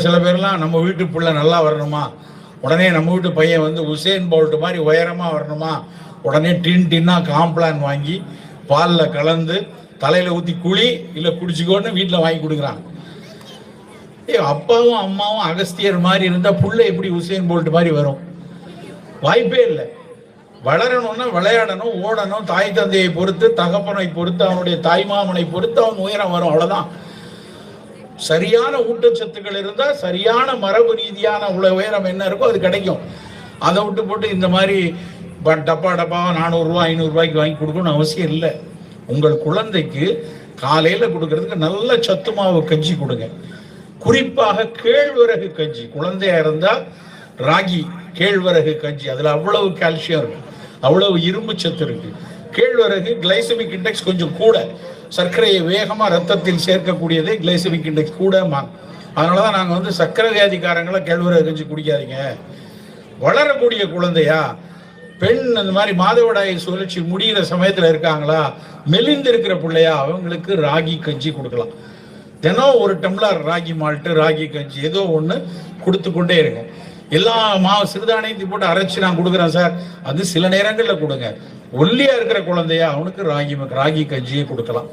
சில பேர்லாம் நம்ம வீட்டு பிள்ளை நல்லா வரணுமா, உடனே நம்ம வீட்டு பையன் வந்து உசேன் போல்ட் மாதிரி உயரமாக வரணுமா, உடனே டின்னா காம்ப்ளான் வாங்கி பாலில் கலந்து தலையில் ஊற்றி குழி இல்லை குடிச்சிக்கோன்னு வீட்டில் வாங்கி கொடுக்குறாங்க. அப்பாவும் அம்மாவும் அகஸ்தியர் மாதிரி இருந்தால் புள்ள எப்படி உசேன் போல்ட் மாதிரி வரும்? வாய்ப்பே இல்லை. வளரணும்னா விளையாடணும், ஓடணும், தாய் தந்தையை பொறுத்து, தகப்பனை பொறுத்து, அவனுடைய தாய்மாமனை பொறுத்து அவன் உயரம் வரும், அவ்வளவுதான். சரியான ஊட்டச்சத்துக்கள் இருந்தா சரியான மரபு ரீதியான உயரம் என்ன இருக்கோ அது கிடைக்கும். அதை விட்டு போட்டு இந்த மாதிரி டப்பா 400 ரூபாய் 500 ரூபாய்க்கு வாங்கி கொடுக்கணும்னு அவசியம் இல்லை. உங்கள் குழந்தைக்கு காலையில கொடுக்கறதுக்கு நல்ல சத்து மாவு கஞ்சி கொடுங்க. குறிப்பாக கேழ்வரகு கஞ்சி. குழந்தையா இருந்தா ராகி கேழ்வரகு கஞ்சி, அதுல அவ்வளவு கால்சியம் இருக்கு, அவ்வளவு இரும்பு சத்து இருக்கு. கேழ்வரகு கிளைசமிக் இண்டெக்ஸ் கொஞ்சம் கூட, சர்க்கரையை வேகமா ரத்தத்தில் சேர்க்கக்கூடியது, கிளைசமிக் இண்டெக்ஸ் கூட. அதனாலதான் நாங்க வந்து சர்க்கரை வியாதிக்காரங்களை கேழ்வரகு கஞ்சி குடிக்காதீங்க. வளரக்கூடிய குழந்தையா, பெண் அந்த மாதிரி மாதவிடாய் சுழற்சி முடிகிற சமயத்துல இருக்காங்களா, மெலிந்து இருக்கிற பிள்ளையா, அவங்களுக்கு ராகி கஞ்சி கொடுக்கலாம். தினம் ஒரு டம்ளர் ராகி மால்ட்டு, ராகி கஞ்சி ஏதோ ஒன்று கொடுத்து கொண்டே இருங்க. எல்லா சிறுதானியத்தை போட்டு அரைச்சி நான் கொடுக்குறேன் சார், அது சில நேரங்களில் கொடுங்க. ஒல்லியா இருக்கிற குழந்தையா அவனுக்கு ராகி கஞ்சியே கொடுக்கலாம்.